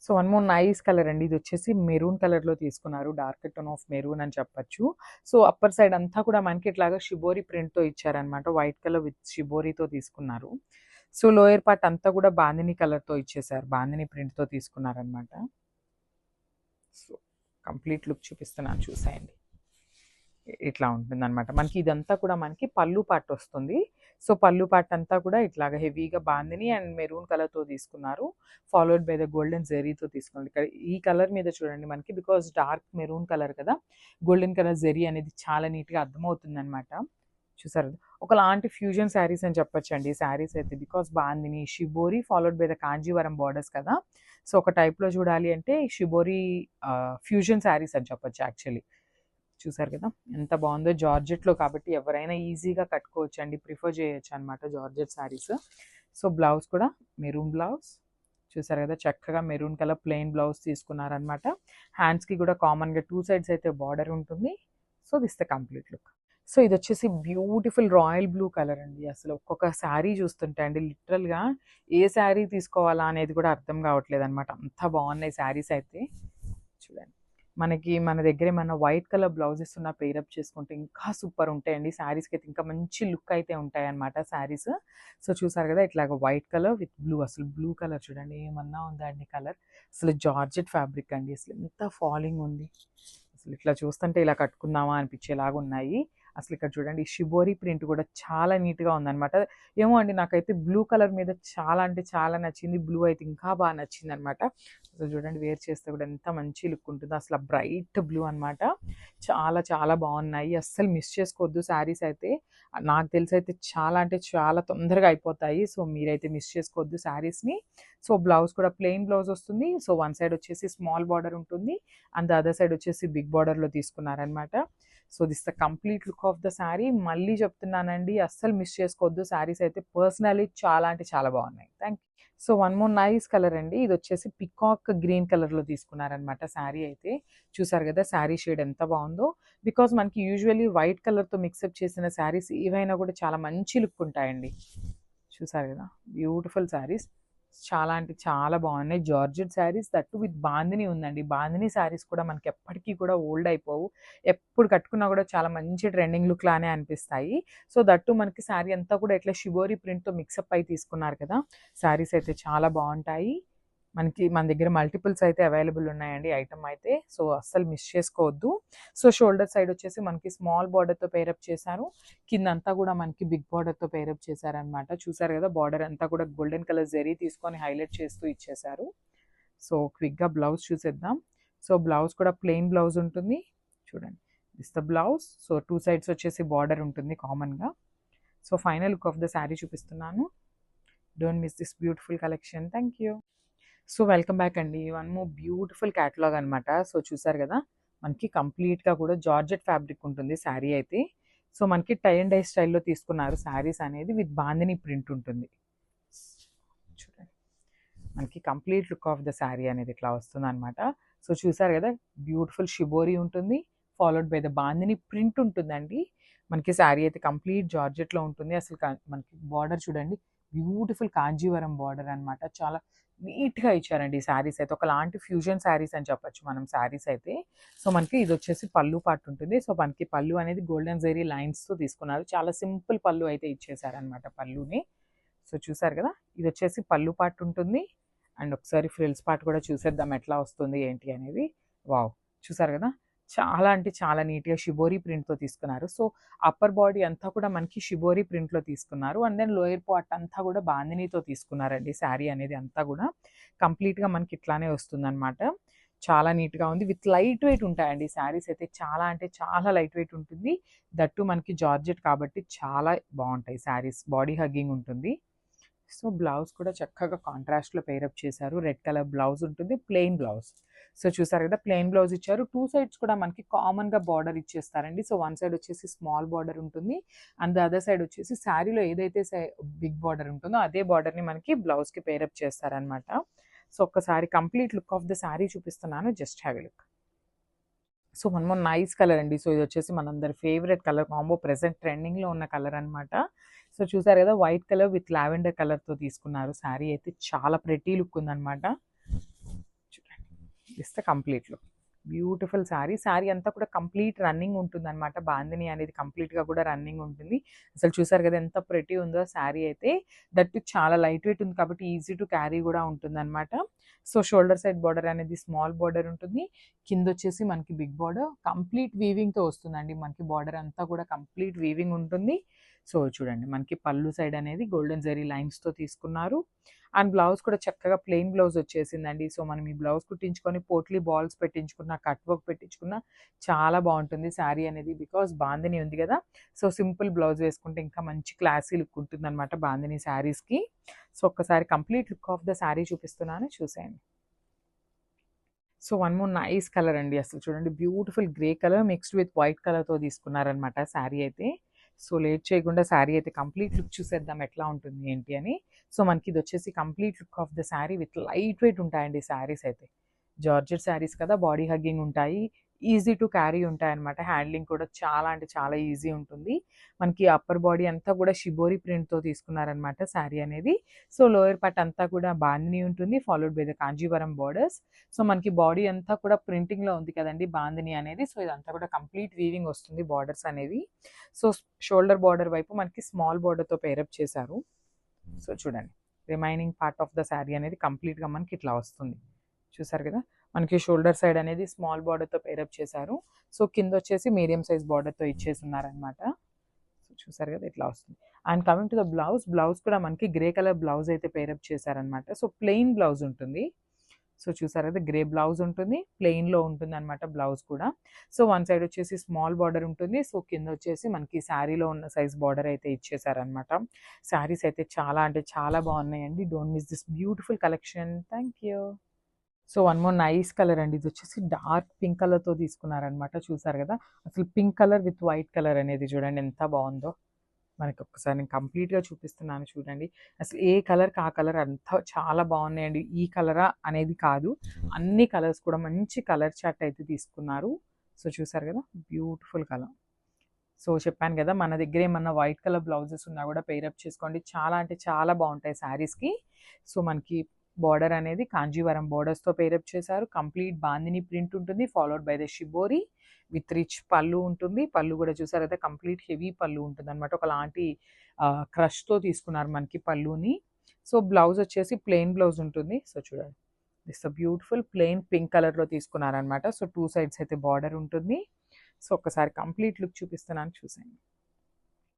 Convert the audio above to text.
So one more nice colour అండి. ఇది వచ్చేసి మెరూన్ కలర్లో తీసుకున్నారు, డార్క్ టోన్ ఆఫ్ మెరూన్ అని చెప్పొచ్చు. సో అప్పర్ సైడ్ అంతా కూడా మనకి ఇట్లాగా షిబోరి ప్రింట్తో ఇచ్చారనమాట, వైట్ కలర్ విత్ షిబోరితో తీసుకున్నారు. సో లోయర్ పార్ట్ అంతా కూడా బాందిని కలర్తో ఇచ్చేసారు, బాందిని ప్రింట్తో తీసుకున్నారనమాట. సో కంప్లీట్ లుక్ చూపిస్తున్నాను చూసేయండి. ఇట్లా ఉంటుందన్నమాట. మనకి ఇదంతా కూడా మనకి పళ్ళు పార్ట్ వస్తుంది. సో పళ్ళు పార్ట్ అంతా కూడా ఇట్లాగా హెవీగా బాందిని అండ్ మెరూన్ కలర్తో తీసుకున్నారు, ఫాలోడ్ బై ద గోల్డెన్ జెరీతో తీసుకున్నారు. ఇక్కడ ఈ కలర్ మీద చూడండి మనకి, బికాస్ డార్క్ మెరూన్ కలర్ కదా, గోల్డెన్ కలర్ జెరీ అనేది చాలా నీట్గా అర్థమవుతుంది అనమాట. చూసారు, ఒకలాంటి ఫ్యూజన్ శారీస్ అని చెప్పొచ్చు అండి శారీస్ అయితే, because bandhani shibori followed by the Kanjeevaram borders కదా. సో ఒక టైప్లో చూడాలి అంటే షిబోరి ఫ్యూజన్ శారీస్ అని చెప్పొచ్చు యాక్చువల్లీ. చూసారు కదా ఎంత బాగుందో, జార్జెట్లో కాబట్టి ఎవరైనా ఈజీగా కట్టుకోవచ్చు అండి, ప్రిఫర్ చేయొచ్చు అనమాట జార్జెట్ శారీస్. సో బ్లౌజ్ కూడా మెరూన్ బ్లౌజ్, చూసారు కదా చక్కగా మెరూన్ కలర్ ప్లెయిన్ బ్లౌజ్ తీసుకున్నారనమాట. హ్యాండ్స్కి కూడా కామన్గా 2 సైడ్స్ అయితే బార్డర్ ఉంటుంది. So this the complete look. So ఇది వచ్చేసి బ్యూటిఫుల్ రాయల్ బ్లూ కలర్ అండి. అసలు ఒక్కొక్క శారీ చూస్తుంటే అండి లిటరల్గా ఏ శారీ తీసుకోవాలా అనేది కూడా అర్థం కావట్లేదు అనమాట, అంత బాగున్నాయి శారీస్ అయితే. చూడండి, మనకి మన దగ్గర ఏమన్నా వైట్ కలర్ బ్లౌజెస్ ఉన్న పేరప్ చేసుకుంటే ఇంకా సూపర్ ఉంటాయండి శారీస్కి అయితే, ఇంకా మంచి లుక్ అయితే ఉంటాయి అన్నమాట శారీస్. సో చూసారు కదా ఇట్లాగ వైట్ కలర్ విత్ బ్లూ, అసలు బ్లూ కలర్ చూడండి ఏమన్నా ఉందా అండి కలర్, అసలు జార్జెట్ ఫ్యాబ్రిక్ అండి, అసలు ఎంత ఫాలింగ్ ఉంది, అసలు ఇట్లా చూస్తుంటే ఇలా కట్టుకుందామా అనిపించేలాగా ఉన్నాయి. అసలు ఇక్కడ చూడండి షిబోరి ప్రింట్ కూడా చాలా నీట్గా ఉందన్నమాట. ఏమో అండి నాకైతే బ్లూ కలర్ మీద చాలా అంటే చాలా నచ్చింది, బ్లూ అయితే ఇంకా బాగా నచ్చింది అనమాట. సో చూడండి వేర్ చేస్తే కూడా ఎంత మంచి లుక్ ఉంటుందో, అసలు బ్రైట్ బ్లూ అనమాట. చాలా చాలా బాగున్నాయి, అస్సలు మిస్ చేసుకోవద్దు శారీస్ అయితే. నాకు తెలిసి అయితే చాలా అంటే చాలా తొందరగా అయిపోతాయి. సో మీరైతే మిస్ చేసుకోవద్దు శారీస్ని. సో బ్లౌజ్ కూడా ప్లెయిన్ బ్లౌజ్ వస్తుంది. సో వన్ సైడ్ వచ్చేసి స్మాల్ బార్డర్ ఉంటుంది అండ్ ద అదర్ సైడ్ వచ్చేసి బిగ్ బార్డర్లో తీసుకున్నారనమాట. So this the complete look of the sari. మళ్ళీ చెప్తున్నానండి అస్సలు మిస్ చేసుకోవద్దు శారీస్ అయితే, పర్సనలీ చాలా అంటే చాలా బాగున్నాయి. Thank you. So one more nice colour అండి. ఇది వచ్చేసి పికాక్ గ్రీన్ కలర్లో తీసుకున్నారనమాట శారీ అయితే. చూసారు కదా శారీ షేడ్ ఎంత బాగుందో, బికాస్ మనకి యూజువల్లీ వైట్ కలర్తో మిక్సప్ చేసిన శారీస్ ఏవైనా కూడా చాలా మంచి లుక్ ఉంటాయండి. చూసారు కదా బ్యూటిఫుల్ శారీస్, చాలా అంటే చాలా బాగున్నాయి georgette saris, that with bandhani ఉందండి. బాందిని శారీస్ కూడా మనకి ఎప్పటికీ కూడా ఓల్డ్ అయిపోవు, ఎప్పుడు కట్టుకున్నా కూడా చాలా మంచి ట్రెండింగ్ లుక్ లానే అనిపిస్తాయి. సో దట్టు మనకి శారీ అంతా కూడా ఇట్లా షిబోరి ప్రింట్తో మిక్సప్ అయి తీసుకున్నారు కదా, శారీస్ అయితే చాలా బాగుంటాయి. మన దగ్గర మల్టిపుల్స్ అయితే అవైలబుల్ ఉన్నాయండి ఐటమ్ అయితే, సో అస్సలు మిస్ చేసుకోవద్దు. సో షోల్డర్ సైడ్ వచ్చేసి మనకి స్మాల్ బార్డర్తో పేరప్ చేశారు, కిందంతా కూడా మనకి బిగ్ బార్డర్తో పేరప్ చేశారనమాట. చూసారు కదా బార్డర్ అంతా కూడా గోల్డెన్ కలర్ జరీ తీసుకొని హైలైట్ చేస్తూ ఇచ్చేశారు. సో క్విక్గా బ్లౌజ్ చూసేద్దాం. సో బ్లౌజ్ కూడా ప్లెయిన్ బ్లౌజ్ ఉంటుంది, చూడండి this the blouse. So 2 sides వచ్చేసి బార్డర్ ఉంటుంది కామన్గా. So final look of the sari చూపిస్తున్నాను. Don't miss this beautiful collection. Thank you. So welcome back అండి. వన్ మోర్ బ్యూటిఫుల్ క్యాటలాగ్ అనమాట. సో చూసారు కదా మనకి కంప్లీట్గా కూడా జార్జెట్ ఫ్యాబ్రిక్ ఉంటుంది శారీ అయితే. సో మనకి టై అండ్ డై స్టైల్లో తీసుకున్నారు శారీస్ అనేది, విత్ బాందిని ప్రింట్ ఉంటుంది. చూడండి మనకి complete look of the sari అనేది ఇట్లా వస్తుంది అనమాట. సో చూసారు కదా బ్యూటిఫుల్ షిబోరి ఉంటుంది, followed by the bandhani print ఉంటుందండి. మనకి శారీ అయితే కంప్లీట్ జార్జెట్లో ఉంటుంది. అసలు మనకి బార్డర్ చూడండి బ్యూటిఫుల్ కాంజీవరం బార్డర్ అనమాట, చాలా నీట్గా ఇచ్చారండి ఈ శారీస్ అయితే, ఒకలాంటి ఫ్యూజన్ శారీస్ అని చెప్పొచ్చు మనం శారీస్ అయితే. సో మనకి ఇది వచ్చేసి పళ్ళు పార్ట్ ఉంటుంది. సో మనకి పళ్ళు అనేది గోల్డెన్ జెరీ లైన్స్తో తీసుకున్నారు, చాలా సింపుల్ పళ్ళు అయితే ఇచ్చేసారనమాట పళ్ళుని. సో చూసారు కదా ఇది వచ్చేసి పళ్ళు పార్ట్ ఉంటుంది. అండ్ ఒకసారి ఫ్రిల్స్ పార్ట్ కూడా చూసేద్దాం ఎట్లా వస్తుంది ఏంటి అనేది. వావ్, చూసారు కదా చాలా అంటే చాలా నీట్గా షిబోరి ప్రింట్తో తీసుకున్నారు. సో అప్పర్ బాడీ అంతా కూడా మనకి షిబోరి ప్రింట్లో తీసుకున్నారు, అండ్ దెన్ లోయర్ పార్ట్ అంతా కూడా బాందినీతో తీసుకున్నారండి. శారీ అనేది అంతా కూడా కంప్లీట్గా మనకి ఇట్లానే వస్తుందన్నమాట. చాలా నీట్గా ఉంది, విత్ లైట్ వెయిట్ ఉంటాయండి శారీస్ అయితే, చాలా అంటే చాలా లైట్ వెయిట్ ఉంటుంది. దట్టు మనకి జార్జెట్ కాబట్టి చాలా బాగుంటాయి శారీస్, బాడీ హగ్గింగ్ ఉంటుంది. సో బ్లౌజ్ కూడా చక్కగా కాంట్రాస్ట్లో పేరప్ చేశారు, రెడ్ కలర్ బ్లౌజ్ ఉంటుంది, ప్లెయిన్ బ్లౌజ్. సో చూసారు కదా ప్లెయిన్ బ్లౌజ్ ఇచ్చారు, 2 సైడ్స్ కూడా మనకి కామన్గా బార్డర్ ఇచ్చేస్తారండి. సో వన్ సైడ్ వచ్చేసి స్మాల్ బార్డర్ ఉంటుంది అండ్ ద అదర్ సైడ్ వచ్చేసి శారీలో ఏదైతే బిగ్ బార్డర్ ఉంటుందో అదే బార్డర్ని మనకి బ్లౌజ్కి పేరప్ చేస్తారనమాట. సో ఒక్కసారి complete look of the sari చూపిస్తున్నాను, just have a look. So one more nice colour అండి. సో ఇది వచ్చేసి మనందరి ఫేవరెట్ కలర్ కాంబో, ప్రెసెంట్ ట్రెండింగ్లో ఉన్న కలర్ అనమాట. సో చూసారు కదా వైట్ కలర్ విత్ లావెండర్ కలర్తో తీసుకున్నారు శారీ అయితే, చాలా ప్రెటీ లుక్ ఉందన్నమాట. This the complete look. Beautiful sari. Sari అంతా కూడా కంప్లీట్ రన్నింగ్ ఉంటుందన్నమాట. బాందిని అనేది కంప్లీట్‌గా కూడా రన్నింగ్ ఉంటుంది. అసలు చూసారు కదా ఎంత ప్రెటీ ఉందో శారీ అయితే. దట్ చాలా లైట్ వెయిట్ ఉంది కాబట్టి ఈజీ టు క్యారీ కూడా ఉంటుందన్నమాట. సో, షోల్డర్ సైడ్ బార్డర్ అనేది స్మాల్ బార్డర్ ఉంటుంది. కిందొచ్చేసి మనకి బిగ్ బార్డర్. కంప్లీట్ వీవింగ్‌తో వస్తుందండి. మనకి బార్డర్ అంతా కూడా కంప్లీట్ వీవింగ్ ఉంటుంది. సో, చూడండి మనకి పళ్ళు సైడ్ అనేది గోల్డెన్ జరీ లైన్స్‌తో తీసుకున్నారు. అండ్ బ్లౌజ్ కూడా చక్కగా ప్లెయిన్ బ్లౌజ్ వచ్చేసిందండి. సో, మనం ఈ బ్లౌజ్ కుట్టించుకొని పోట్లీ బాల్స్ పెట్టించుకున్న, కట్ వర్క్ పెట్టించుకున్న చాలా బాగుంటుంది శారీ అనేది. బికాజ్ బాందిని ఉంది కదా! సో, సింపుల్ బ్లౌజ్ వేసుకుంటే ఇంకా మంచి క్లాసీ లుక్ ఉంటుందన్నమాట బాందిని శారీస్‌కి. సో, ఒక్కసారి complete look of the sari చూపిస్తున్నాను చూసేయండి. So, one more nice colour అండి. అసలు చూడండి beautiful grey colour mixed with white కలర్‌తో తీసుకున్నారనమాట శారీ అయితే. సో, లేట్ చేయకుండా శారీ అయితే కంప్లీట్ లుక్ చూసేద్దాం ఎట్లా ఉంటుంది ఏంటి అని. సో, మనకి ఇదొచ్చేసి complete look of the sari with light weight ఉంటాయండి శారీస్ అయితే. జార్జెట్ శారీస్ కదా! బాడీ హగ్గింగ్ ఉంటాయి. ఈజీ టు క్యారీ ఉంటాయన్నమాట. హ్యాండ్లింగ్ కూడా చాలా అంటే చాలా ఈజీ ఉంటుంది. మనకి అప్పర్ బాడీ అంతా కూడా షిబోరి ప్రింట్‌తో తీసుకున్నారనమాట శారీ అనేది. సో, లోయర్ పార్ట్ అంతా కూడా బాందిని ఉంటుంది. Followed by the Kanjeevaram borders. So, మనకి బాడీ అంతా కూడా ప్రింటింగ్‌లో ఉంది కదండీ బాందిని అనేది. సో, ఇదంతా కూడా కంప్లీట్ వీవింగ్ వస్తుంది బార్డర్స్ అనేవి. సో, షోల్డర్ బార్డర్ వైపు మనకి స్మాల్ బార్డర్‌తో పేరప్ చేశారు. సో, చూడండి remaining part of the sari అనేది కంప్లీట్‌గా మనకి ఇట్లా వస్తుంది. చూసారు కదా! మనకి షోల్డర్ సైడ్ అనేది స్మాల్ బార్డర్‌తో పేరప్ చేశారు. సో, కిందొచ్చేసి మీడియం సైజ్ బార్డర్‌తో ఇచ్చేసున్నారనమాట. సో, చూసారు కదా! ఇట్లా వస్తుంది. And coming to the blouse, blouse కూడా మనకి గ్రే కలర్ బ్లౌజ్ అయితే పేరప్ చేశారనమాట. సో, ప్లెయిన్ బ్లౌజ్ ఉంటుంది. సో, చూసారు కదా! గ్రే బ్లౌజ్ ఉంటుంది. ప్లెయిన్‌లో ఉంటుందనమాట బ్లౌజ్ కూడా. సో, వన్ సైడ్ వచ్చేసి స్మాల్ బార్డర్ ఉంటుంది. సో, కింద వచ్చేసి మనకి శారీలో ఉన్న సైజ్ బార్డర్ అయితే ఇచ్చేసారనమాట. శారీస్ అయితే చాలా అంటే చాలా బాగున్నాయండి. Don't miss this beautiful collection. Thank you. So, one more nice colour అండి. ఇదొచ్చేసి డార్క్ పింక్ కలర్‌తో తీసుకున్నారనమాట. చూసారు కదా! అసలు pink colour with white colour అనేది చూడండి ఎంత బావుందో. మనకి ఒక్కసారి నేను కంప్లీట్‌గా చూపిస్తున్నాను చూడండి. అసలు ఏ కలర్‌కి ఆ కలర్ అంతా చాలా బావున్నాయండి. ఈ కలరా అనేది కాదు. అన్ని కలర్స్ కూడా మంచి కలర్ చార్ట్ అయితే తీసుకున్నారు. సో, చూసారు కదా! Beautiful colour. సో, చెప్పాను కదా! మన దగ్గర ఏమన్నా వైట్ కలర్ బ్లౌజెస్ ఉన్నా కూడా పెయిరప్ చేసుకోండి. చాలా అంటే చాలా బావుంటాయి శారీస్‌కి. సో, మనకి బార్డర్ అనేది కాంజీవరం బోర్డర్స్‌తో పేరప్ చేశారు. కంప్లీట్ బాందిని ప్రింట్ ఉంటుంది. Followed by the shibori with rich పళ్ళు ఉంటుంది. పళ్ళు కూడా చూసారు కదా! కంప్లీట్ హెవీ పళ్ళు ఉంటుందన్నమాట. ఒకలాంటి క్రష్‌తో తీసుకున్నారు మనకి పళ్ళుని. సో, బ్లౌజ్ వచ్చేసి ప్లెయిన్ బ్లౌజ్ ఉంటుంది. సో, చూడండి. దిస్ బ్యూటిఫుల్ ప్లెయిన్ పింక్ కలర్‌లో తీసుకున్నారనమాట. సో, 2 సైడ్స్ అయితే బార్డర్ ఉంటుంది. సో, ఒక్కసారి కంప్లీట్ లుక్ చూపిస్తున్నాను చూసేయండి.